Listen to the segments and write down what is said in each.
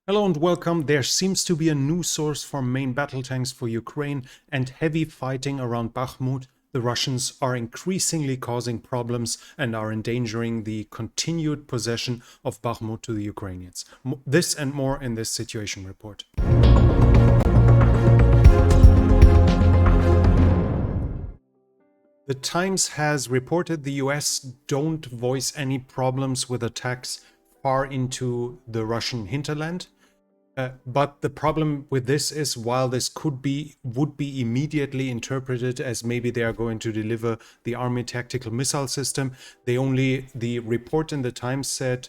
Hello and welcome. There seems to be a new source for main battle tanks for Ukraine and heavy fighting around Bakhmut. The Russians are increasingly causing problems and are endangering the continued possession of Bakhmut to the Ukrainians. This and more in this situation report. The Times has reported the US don't voice any problems with attacks far into the Russian hinterland. But the problem with this is, while this would be immediately interpreted as maybe they are going to deliver the army tactical missile system, the report in the Times said,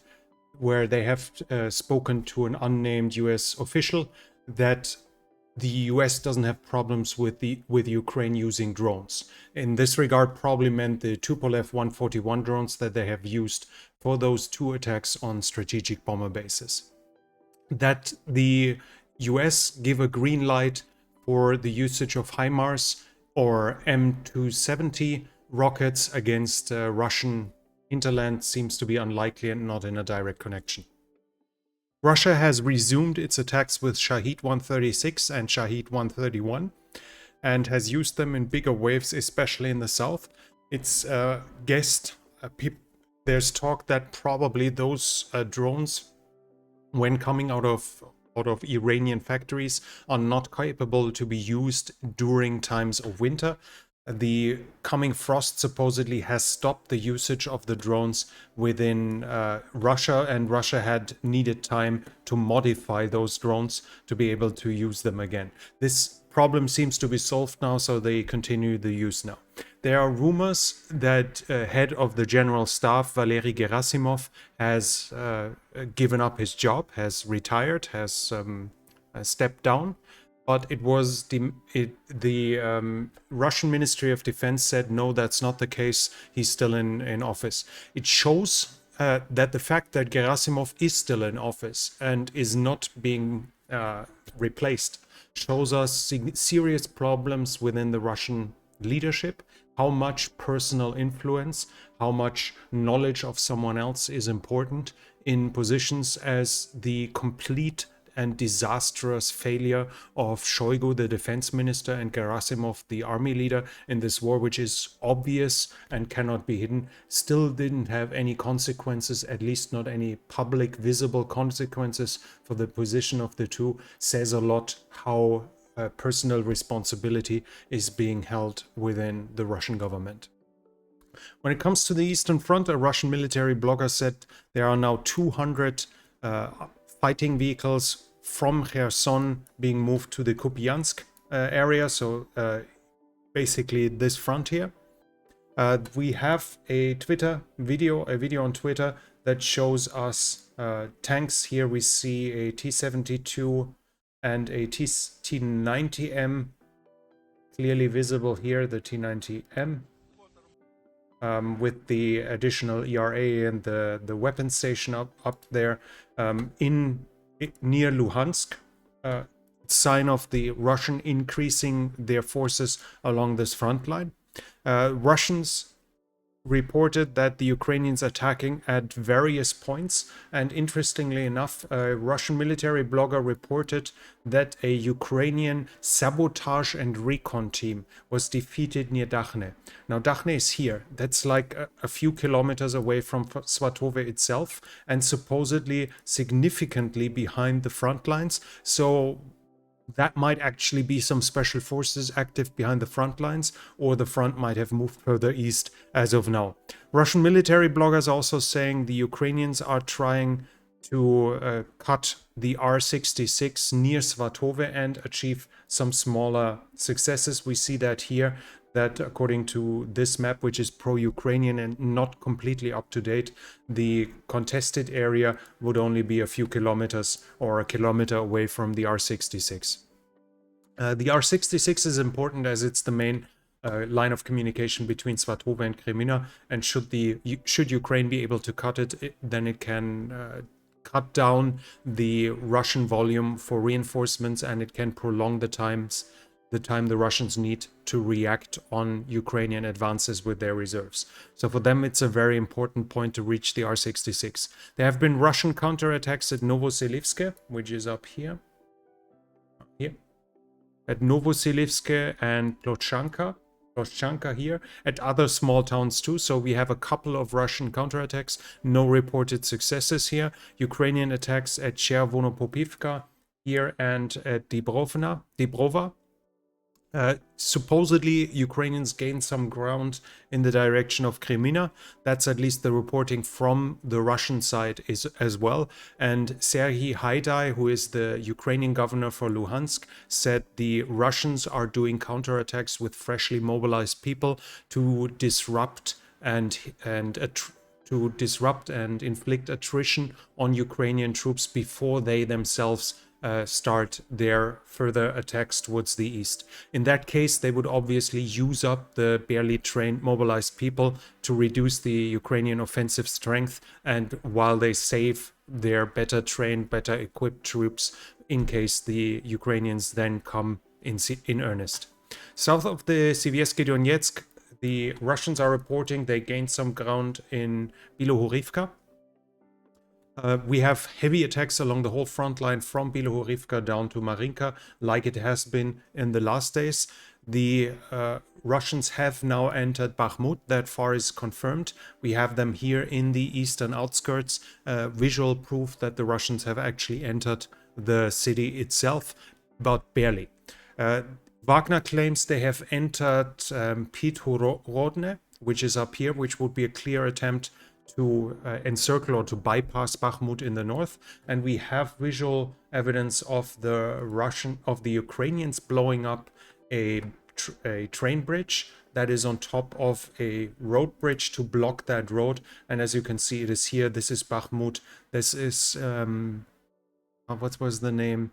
where they have spoken to an unnamed US official, that the US doesn't have problems with Ukraine using drones. In this regard, probably meant the Tupolev 141 drones that they have used for those two attacks on strategic bomber bases. That the US give a green light for the usage of HIMARS or M270 rockets against Russian hinterland seems to be unlikely and not in a direct connection. Russia has resumed its attacks with Shahed 136 and Shahed 131 and has used them in bigger waves, especially in the south. It's guessed, there's talk that probably those drones, when coming out of Iranian factories, are not capable to be used during times of winter. The coming frost supposedly has stopped the usage of the drones within Russia, and Russia had needed time to modify those drones to be able to use them again. This problem seems to be solved now, so they continue the use now. There are rumors that head of the general staff, Valery Gerasimov, has given up his job, has retired, has stepped down. But it was the Russian Ministry of Defense said, no, that's not the case. He's still in office. It shows that the fact that Gerasimov is still in office and is not being replaced shows us serious problems within the Russian leadership, how much personal influence, how much knowledge of someone else is important in positions as the complete and disastrous failure of Shoigu, the defense minister, and Gerasimov, the army leader, in this war, which is obvious and cannot be hidden, still didn't have any consequences, at least not any public visible consequences for the position of the two, says a lot how personal responsibility is being held within the Russian government. When it comes to the Eastern Front, a Russian military blogger said there are now 200 fighting vehicles from Kherson being moved to the Kupiansk area, so basically this front here. We have a video on Twitter that shows us tanks. Here we see a T-72 and a T-90M, clearly visible here, the T-90M. With the additional ERA and the weapon station up there near Luhansk, sign of the Russian increasing their forces along this front line. Russians reported that the Ukrainians attacking at various points, and interestingly enough, a Russian military blogger reported that a Ukrainian sabotage and recon team was defeated near Dakhne. Now Dakhne is here, that's like a few kilometers away from Svatove itself, and supposedly significantly behind the front lines, so that might actually be some special forces active behind the front lines, or the front might have moved further east as of now. Russian military bloggers also saying the Ukrainians are trying to cut the R-66 near Svatove and achieve some smaller successes. We see that here, that according to this map, which is pro-Ukrainian and not completely up to date, the contested area would only be a few kilometers or a kilometer away from the R-66. The R-66 is important as it's the main line of communication between Svatove and Crimean, and should Ukraine be able to cut it, then it can cut down the Russian volume for reinforcements, and it can prolong the times the time the Russians need to react on Ukrainian advances with their reserves. So for them, it's a very important point to reach the R-66. There have been Russian counterattacks at Novoselivske, which is up here. Here. At Novoselivske and Ploshchanka here, at other small towns too. So we have a couple of Russian counterattacks, no reported successes here. Ukrainian attacks at Chervonopopivka here and at Dibrova. Supposedly, Ukrainians gained some ground in the direction of Crimean. That's at least the reporting from the Russian side as well. And Serhiy Haidai, who is the Ukrainian governor for Luhansk, said the Russians are doing counterattacks with freshly mobilized people to disrupt and inflict attrition on Ukrainian troops before they themselves start their further attacks towards the east. In that case, they would obviously use up the barely trained, mobilized people to reduce the Ukrainian offensive strength, and while they save their better trained, better equipped troops in case the Ukrainians then come in earnest. South of the Siversky Donetsk, the Russians are reporting they gained some ground in Bilohorivka. We have heavy attacks along the whole front line from Bilohorivka down to Marinka, like it has been in the last days. The Russians have now entered Bakhmut. That far is confirmed. We have them here in the eastern outskirts. Visual proof that the Russians have actually entered the city itself, but barely. Wagner claims they have entered Pithorodne, which is up here, which would be a clear attempt to encircle or to bypass Bakhmut in the north, and we have visual evidence of the Ukrainians blowing up a train bridge that is on top of a road bridge to block that road. And as you can see, it is here. This is Bakhmut. This is what was the name?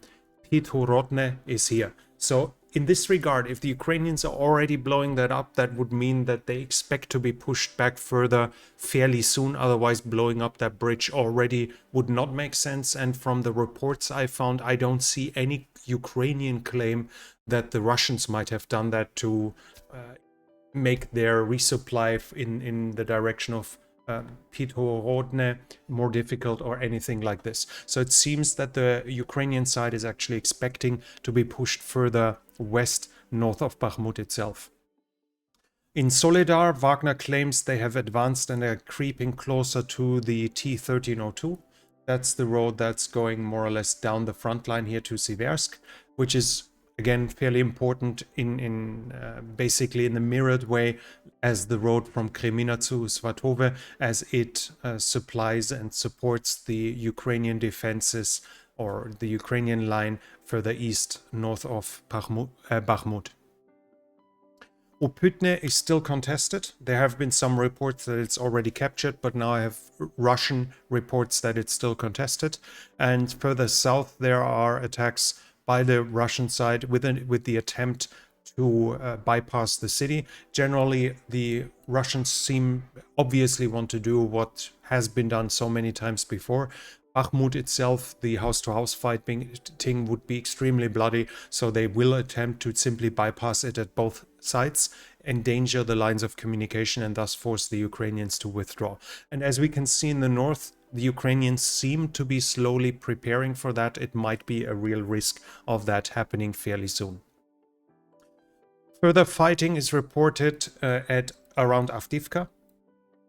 Pithorodne is here. So in this regard, if the Ukrainians are already blowing that up, that would mean that they expect to be pushed back further fairly soon. Otherwise, blowing up that bridge already would not make sense. And from the reports I found, I don't see any Ukrainian claim that the Russians might have done that to make their resupply in the direction of Pithorodne more difficult or anything like this. So it seems that the Ukrainian side is actually expecting to be pushed further west, north of Bakhmut itself. In Soledar, Wagner claims they have advanced and are creeping closer to the T-1302. That's the road that's going more or less down the front line here to Siversk, which is again fairly important in basically in the mirrored way as the road from Crimean to Svatove, as it supplies and supports the Ukrainian defenses or the Ukrainian line further east, north of Bakhmut. Upytne is still contested. There have been some reports that it's already captured, but now I have Russian reports that it's still contested. And further south, there are attacks by the Russian side with the attempt to bypass the city. Generally, the Russians seem obviously want to do what has been done so many times before. Bakhmut itself, the house-to-house fighting would be extremely bloody, so they will attempt to simply bypass it at both sides, endanger the lines of communication, and thus force the Ukrainians to withdraw. And as we can see in the north, the Ukrainians seem to be slowly preparing for that. It might be a real risk of that happening fairly soon. Further fighting is reported at around Avdiivka.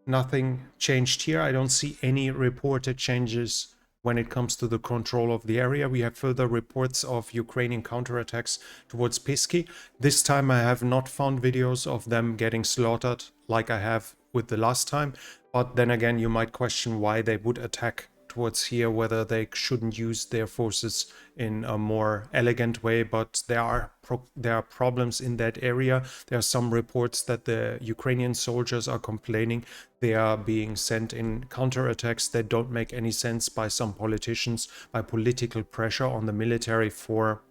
Nothing changed here. I don't see any reported changes when it comes to the control of the area. We have further reports of Ukrainian counterattacks towards Pisky. This time I have not found videos of them getting slaughtered like I have with the last time. But then again, you might question why they would attack towards here, whether they shouldn't use their forces in a more elegant way. But there are problems in that area. There are some reports that the Ukrainian soldiers are complaining they are being sent in counterattacks that don't make any sense by some politicians, by political pressure on the military for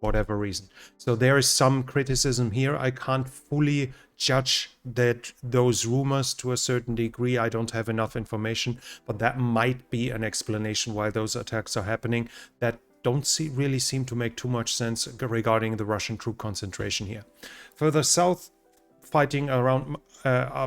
whatever reason. So there is some criticism here. I can't fully judge that those rumors to a certain degree. I don't have enough information, but that might be an explanation why those attacks are happening. That don't really seem to make too much sense regarding the Russian troop concentration here. Further south, fighting around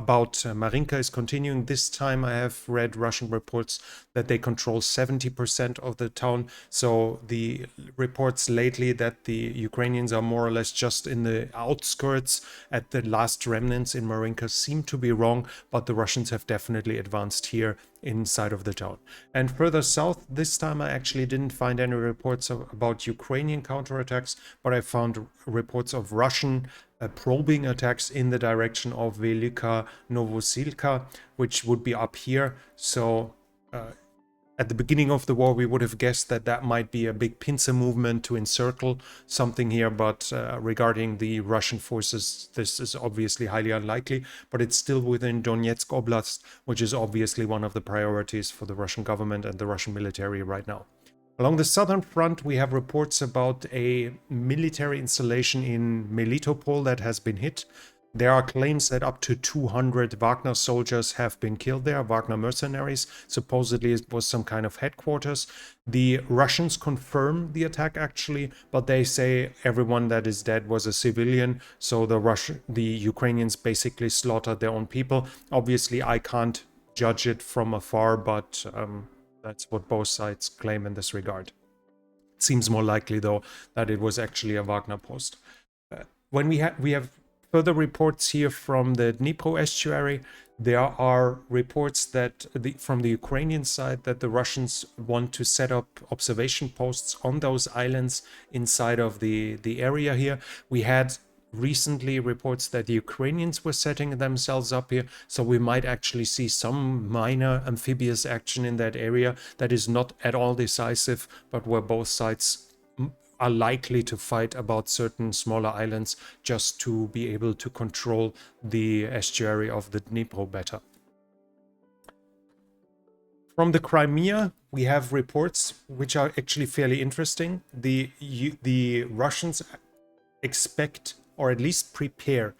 about Marinka is continuing. This time I have read Russian reports that they control 70% of the town. So the reports lately that the Ukrainians are more or less just in the outskirts at the last remnants in Marinka seem to be wrong, but the Russians have definitely advanced here inside of the town. And further south, this time I actually didn't find any reports about Ukrainian counterattacks, but I found reports of Russian probing attacks in the direction of Velika Novosilka, which would be up here. So at the beginning of the war, we would have guessed that that might be a big pincer movement to encircle something here. But regarding the Russian forces, this is obviously highly unlikely. But it's still within Donetsk Oblast, which is obviously one of the priorities for the Russian government and the Russian military right now. Along the southern front, we have reports about a military installation in Melitopol that has been hit. There are claims that up to 200 Wagner soldiers have been killed there, Wagner mercenaries. Supposedly it was some kind of headquarters. The Russians confirm the attack actually, but they say everyone that is dead was a civilian. So the Ukrainians basically slaughtered their own people. Obviously, I can't judge it from afar, but that's what both sides claim in this regard. It seems more likely, though, that it was actually a Wagner post. When we have further reports here from the Dnipro estuary, there are reports that from the Ukrainian side that the Russians want to set up observation posts on those islands inside of the area here. We had recently reports that the Ukrainians were setting themselves up here, so we might actually see some minor amphibious action in that area that is not at all decisive, but where both sides are likely to fight about certain smaller islands just to be able to control the estuary of the Dnipro better. From the Crimea, we have reports which are actually fairly interesting. The Russians expect, or at least prepare,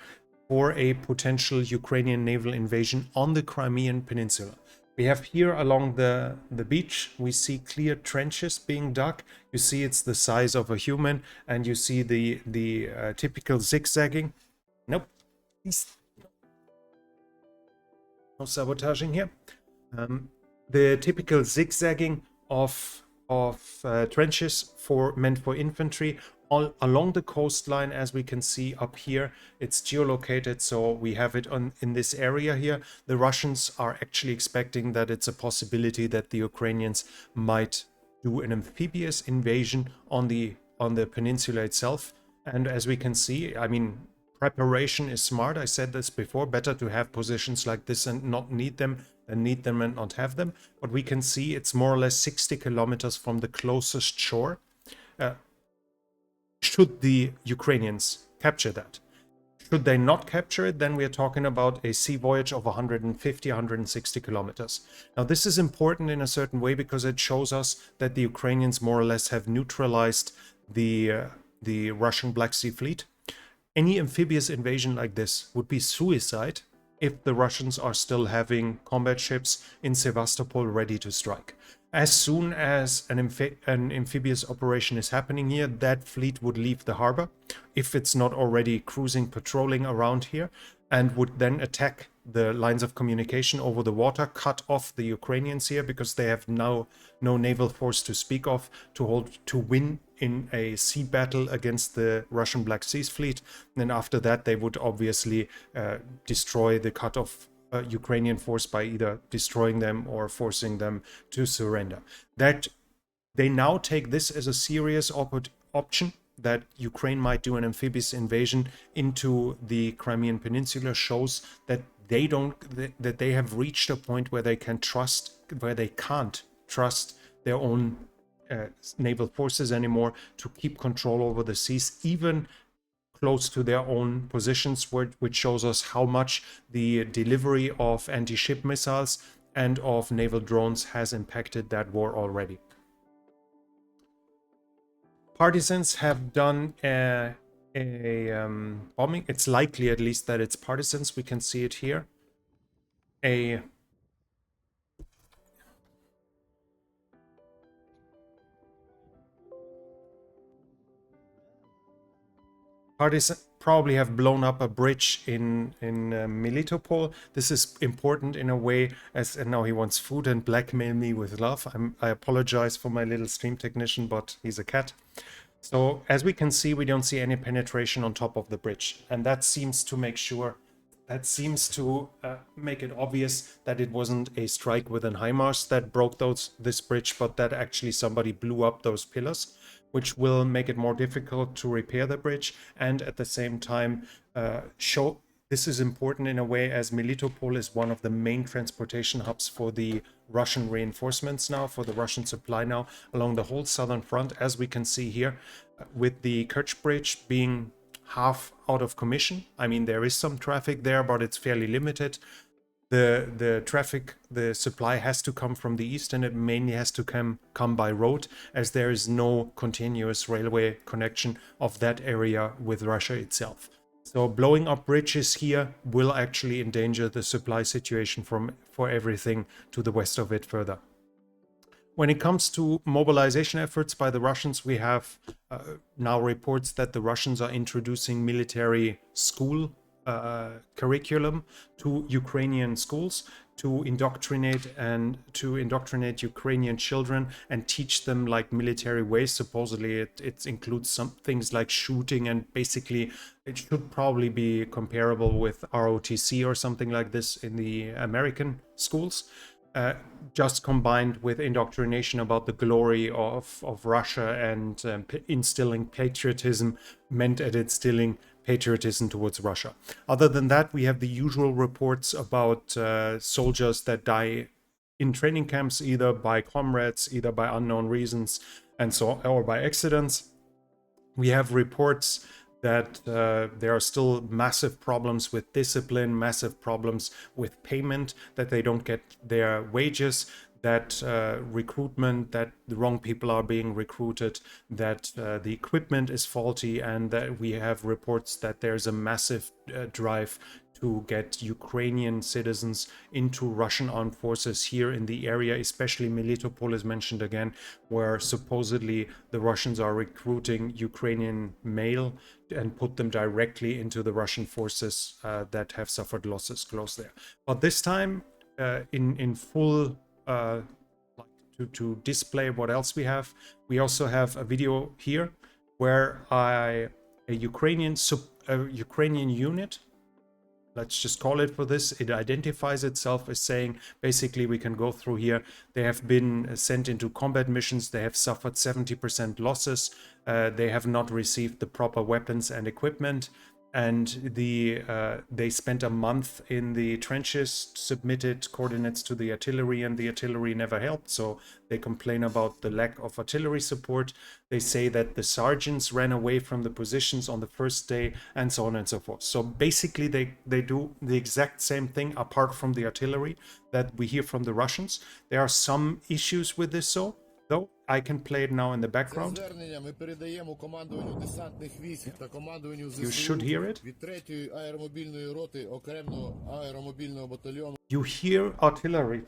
for a potential Ukrainian naval invasion on the Crimean Peninsula. We have here along the beach, we see clear trenches being dug. You see it's the size of a human, and you see the typical zigzagging. Nope. No sabotaging here. The typical zigzagging of trenches meant for infantry all along the coastline. As we can see up here, it's geolocated, so we have it in this area here. The Russians are actually expecting that it's a possibility that the Ukrainians might do an amphibious invasion on the peninsula itself. And as we can see, I mean, preparation is smart. I said this before, better to have positions like this and not need them than need them and not have them. But we can see it's more or less 60 kilometers from the closest shore. Should the Ukrainians capture that? Should they not capture it, then we are talking about a sea voyage of 150, 160 kilometers. Now, this is important in a certain way because it shows us that the Ukrainians more or less have neutralized the Russian Black Sea Fleet. Any amphibious invasion like this would be suicide if the Russians are still having combat ships in Sevastopol ready to strike. As soon as an amphibious operation is happening here, that fleet would leave the harbor, if it's not already cruising, patrolling around here, and would then attack the lines of communication over the water, cut off the Ukrainians here, because they have now no naval force to speak of to win in a sea battle against the Russian Black Sea Fleet. And then after that, they would obviously destroy the cut-off Ukrainian force by either destroying them or forcing them to surrender. That they now take this as a serious option that Ukraine might do an amphibious invasion into the Crimean Peninsula shows that they have reached a point where they can't trust their own naval forces anymore to keep control over the seas, even close to their own positions, which shows us how much the delivery of anti-ship missiles and of naval drones has impacted that war already. Partisans have done a bombing. It's likely, at least, that it's partisans. We can see it here. Parties probably have blown up a bridge in Melitopol. This is important in a way, as and now he wants food and blackmail me with love. I apologize for my little stream technician, but he's a cat. So as we can see, we don't see any penetration on top of the bridge, and that seems to make sure. That seems to make it obvious that it wasn't a strike with an HIMARS that broke this bridge, but that actually somebody blew up those pillars, which will make it more difficult to repair the bridge, and at the same time show this is important in a way, as Melitopol is one of the main transportation hubs for the Russian reinforcements now, for the Russian supply now along the whole southern front, as we can see here, with the Kerch Bridge being half out of commission. I mean, there is some traffic there, but it's fairly limited. The traffic, the supply has to come from the east, and it mainly has to come by road, as there is no continuous railway connection of that area with Russia itself. So blowing up bridges here will actually endanger the supply situation for everything to the west of it further. When it comes to mobilization efforts by the Russians, we have now reports that the Russians are introducing military school curriculum to Ukrainian schools to indoctrinate Ukrainian children and teach them like military ways. Supposedly it includes some things like shooting, and basically it should probably be comparable with ROTC or something like this in the American schools. Just combined with indoctrination about the glory of Russia and instilling patriotism, meant at instilling patriotism towards Russia. Other than that, we have the usual reports about soldiers that die in training camps, either by comrades, either by unknown reasons, and so or by accidents. We have reports that there are still massive problems with discipline, massive problems with payment, that they don't get their wages, that recruitment, that the wrong people are being recruited, that the equipment is faulty, and that we have reports that there's a massive drive to get Ukrainian citizens into Russian armed forces here in the area, especially Melitopol is mentioned again, where supposedly the Russians are recruiting Ukrainian male and put them directly into the Russian forces that have suffered losses close there. But this time, in full, to display what else we have, we also have a video here where a Ukrainian unit, let's just call it for this, it identifies itself as saying, basically we can go through here, they have been sent into combat missions, they have suffered 70% losses, they have not received the proper weapons and equipment, and they spent a month in the trenches, submitted coordinates to the artillery, and the artillery never helped. So they complain about the lack of artillery support. They say that the sergeants ran away from the positions on the first day, and so on and so forth. So basically they do the exact same thing apart from the artillery that we hear from the Russians. There are some issues with this, though I can play it now in the background. You should hear it. You hear artillery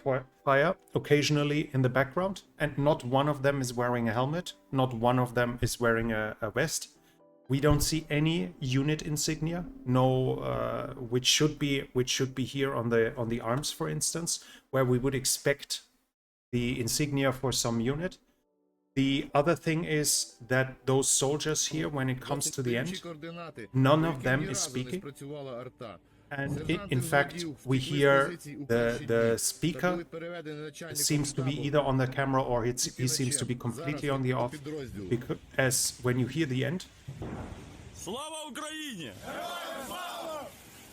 fire occasionally in the background, and not one of them is wearing a helmet, not one of them is wearing a vest. We don't see any unit insignia, no, which should be here on the arms, for instance, where we would expect the insignia for some unit. The other thing is that those soldiers here, when it comes to the end, none of them is speaking. And in fact, we hear the speaker seems to be either on the camera or he seems to be completely on the off, because as when you hear the end,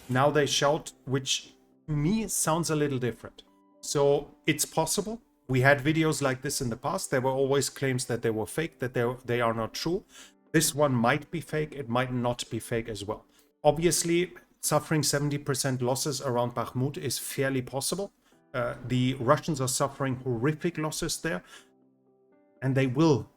now they shout, which to me sounds a little different. So it's possible. We had videos like this in the past. There were always claims that they were fake, that they are not true. This one might be fake. It might not be fake as well. Obviously, suffering 70% losses around Bakhmut is fairly possible. The Russians are suffering horrific losses there, and they will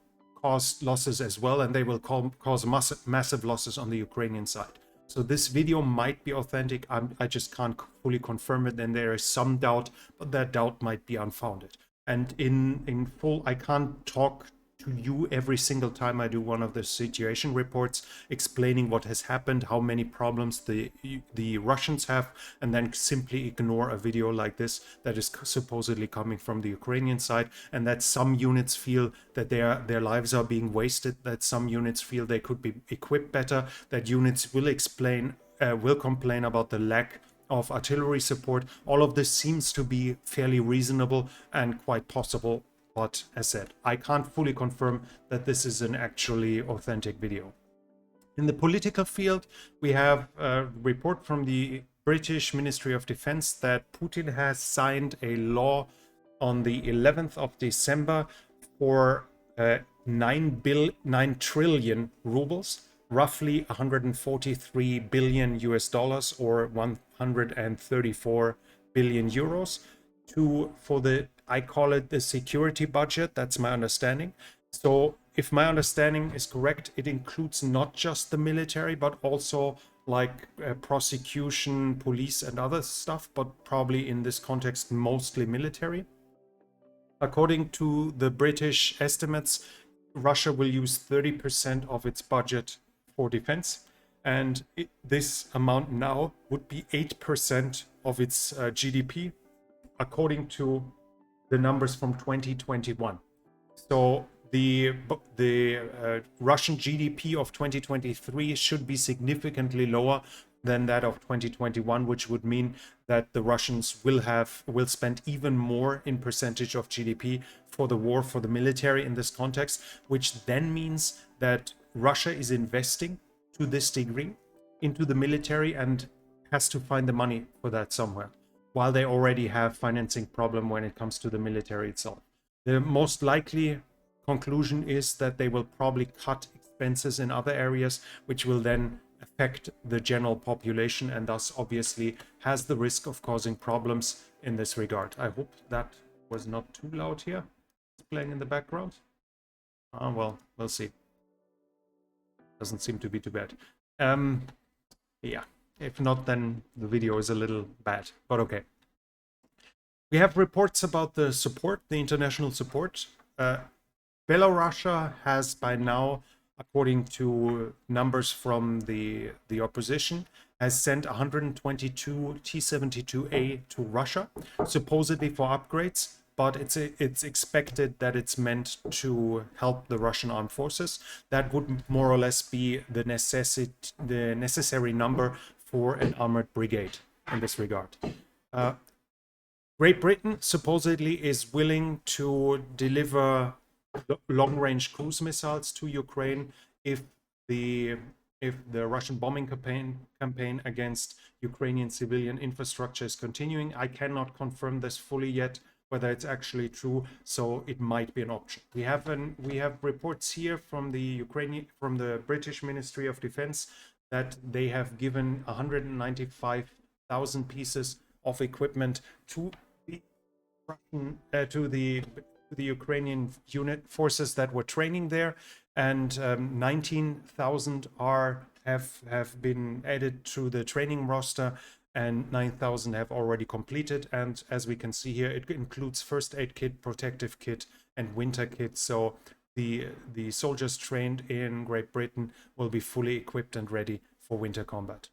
cause losses as well, and they will cause massive losses on the Ukrainian side. So this video might be authentic. I just can't fully confirm it, and there is some doubt, but that doubt might be unfounded. And in full, I can't talk to you every single time I do one of the situation reports, explaining what has happened, how many problems the Russians have, and then simply ignore a video like this that is supposedly coming from the Ukrainian side, and that some units feel that their lives are being wasted, that some units feel they could be equipped better, that units will complain about the lack of artillery support. All of this seems to be fairly reasonable and quite possible. But as said, I can't fully confirm that this is an actually authentic video. In the political field, we have a report from the British Ministry of Defense that Putin has signed a law on the 11th of December for 9 trillion rubles, roughly 143 billion US dollars or 134 billion euros I call it the security budget. That's my understanding. So if my understanding is correct, it includes not just the military, but also like prosecution, police and other stuff, but probably in this context, mostly military. According to the British estimates, Russia will use 30% of its budget for defense. And this amount now would be 8% of its GDP, according to the numbers from 2021. So the Russian GDP of 2023 should be significantly lower than that of 2021, which would mean that the Russians will spend even more in percentage of GDP for the war, for the military in this context, which then means that Russia is investing to this degree into the military and has to find the money for that somewhere, while they already have financing problem when it comes to the military itself. The most likely conclusion is that they will probably cut expenses in other areas, which will then affect the general population and thus obviously has the risk of causing problems in this regard. I hope that was not too loud here. It's playing in the background. Well, we'll see. Doesn't seem to be too bad. Yeah. If not, then the video is a little bad, but okay. We have reports about the support, the international support. Belarus has by now, according to numbers from the opposition, has sent 122 T-72A to Russia, supposedly for upgrades, but it's expected that it's meant to help the Russian armed forces. That would more or less be the necessary number for an armored brigade in this regard. Great Britain supposedly is willing to deliver long-range cruise missiles to Ukraine if the Russian bombing campaign against Ukrainian civilian infrastructure is continuing. I cannot confirm this fully yet, whether it's actually true, so it might be an option. We have reports here from the British Ministry of Defense that they have given 195,000 pieces of equipment to the Russian, to the Ukrainian unit forces that were training there, and 19,000 have been added to the training roster, and 9,000 have already completed. And as we can see here, it includes first aid kit, protective kit, and winter kit. So the soldiers trained in Great Britain will be fully equipped and ready for winter combat.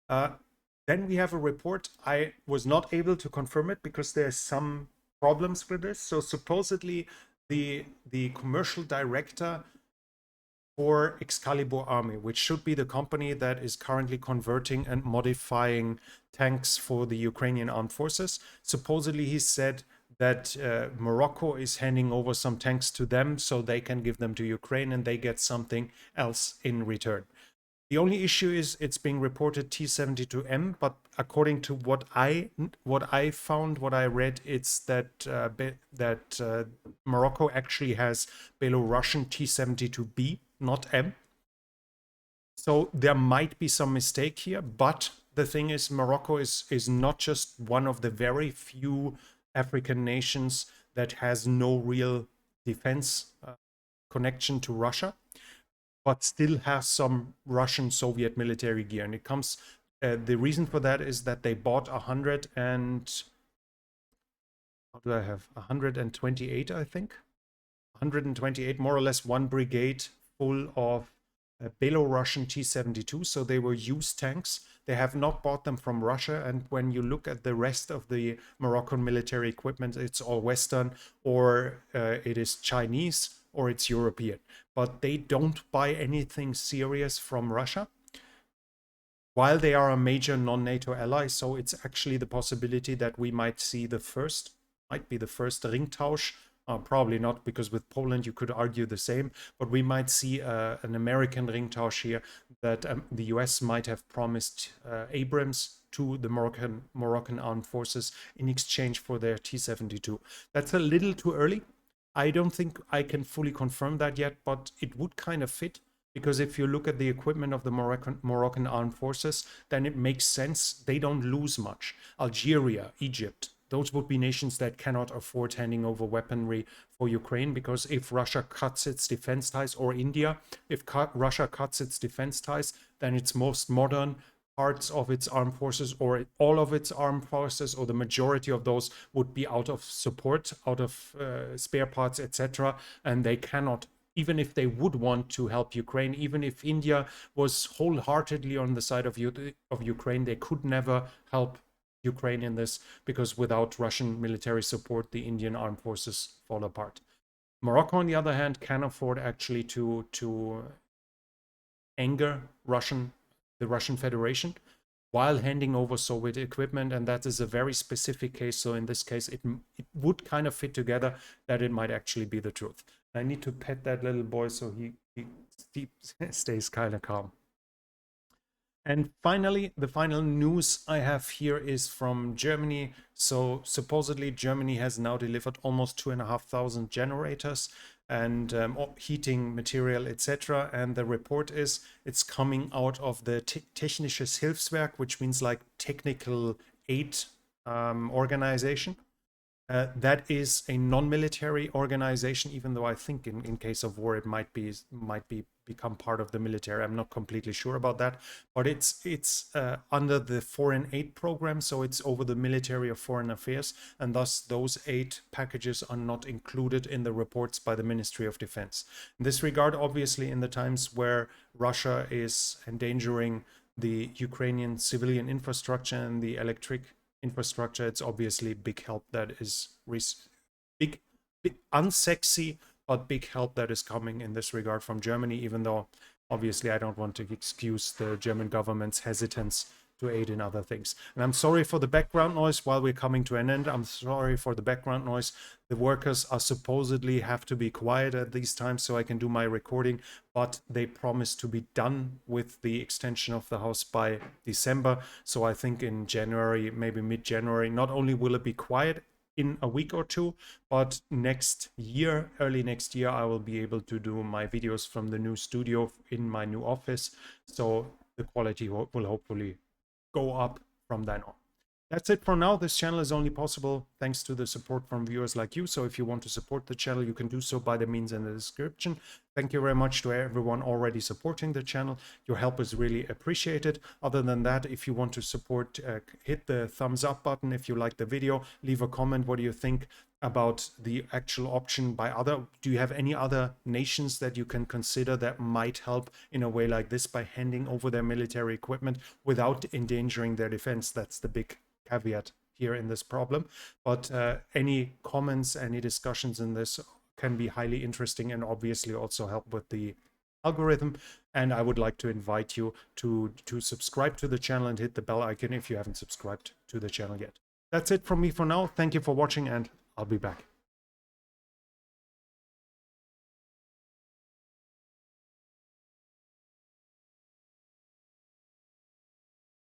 Then we have a report. I was not able to confirm it because there's some problems with this. So supposedly the commercial director for Excalibur Army, which should be the company that is currently converting and modifying tanks for the Ukrainian armed forces, supposedly he said that Morocco is handing over some tanks to them so they can give them to Ukraine and they get something else in return. The only issue is it's being reported T-72M, but according to what I found, what I read, it's that Morocco actually has Belarusian T-72B, not M. So there might be some mistake here, but the thing is, Morocco is not just one of the very few African nations that has no real defense connection to Russia, but still has some Russian Soviet military gear. And it comes, the reason for that is that they bought 128, I think. 128, more or less one brigade full of Belarusian T-72, so they were used tanks. They have not bought them from Russia, and when you look at the rest of the Moroccan military equipment, it's all Western, or it is Chinese, or it's European. But they don't buy anything serious from Russia, while they are a major non-NATO ally. So it's actually the possibility that we might see the first, might be the first Ringtausch. Probably not, because with Poland you could argue the same, but we might see an American Ringtausch here, that the US might have promised Abrams to the Moroccan armed forces in exchange for their T-72. That's a little too early. I don't think I can fully confirm that yet, but it would kind of fit, because if you look at the equipment of the Moroccan armed forces, then it makes sense. They don't lose much. Algeria, Egypt, those would be nations that cannot afford handing over weaponry for Ukraine, because if Russia cuts its defense ties, or India, if Russia cuts its defense ties, then its most modern parts of its armed forces, or all of its armed forces, or the majority of those, would be out of support, out of spare parts, etc. And they cannot, even if they would want to help Ukraine, even if India was wholeheartedly on the side of Ukraine, they could never help Ukraine in this, because without Russian military support, the Indian armed forces fall apart. Morocco, on the other hand, can afford actually to anger the Russian Federation while handing over Soviet equipment, and that is a very specific case. So in this case, it would kind of fit together that it might actually be the truth. I need to pet that little boy so he stays kind of calm. And finally, the final news I have here is from Germany. So supposedly Germany has now delivered almost 2,500 generators and heating material, etc. And the report is it's coming out of the Technisches Hilfswerk, which means like technical aid organization. That is a non-military organization, even though I think in case of war it might become part of the military. I'm not completely sure about that, but it's under the foreign aid program, so it's over the Ministry of Foreign Affairs, and thus those aid packages are not included in the reports by the Ministry of Defense. In this regard, obviously, in the times where Russia is endangering the Ukrainian civilian infrastructure and the electric infrastructure, it's obviously big help that is big unsexy, but big help that is coming in this regard from Germany, even though obviously I don't want to excuse the German government's hesitance to aid in other things. And I'm sorry for the background noise while we're coming to an end. I'm sorry for the background noise. The workers are supposedly have to be quiet at these times so I can do my recording, but they promise to be done with the extension of the house by December. So I think in January, maybe mid-January, not only will it be quiet in a week or two, but next year, early next year, I will be able to do my videos from the new studio in my new office. So the quality will hopefully go up from then on. That's it for now. This channel is only possible thanks to the support from viewers like you. So if you want to support the channel, you can do so by the means in the description. Thank you very much to everyone already supporting the channel. Your help is really appreciated. Other than that, if you want to support, hit the thumbs up button if you like the video. Leave a comment. What do you think about the actual option by other? Do you have any other nations that you can consider that might help in a way like this by handing over their military equipment without endangering their defense? That's the big caveat here in this problem. But any comments, any discussions in this can be highly interesting and obviously also help with the algorithm. And I would like to invite you to subscribe to the channel and hit the bell icon if you haven't subscribed to the channel yet. That's it from me for now. Thank you for watching, and I'll be back.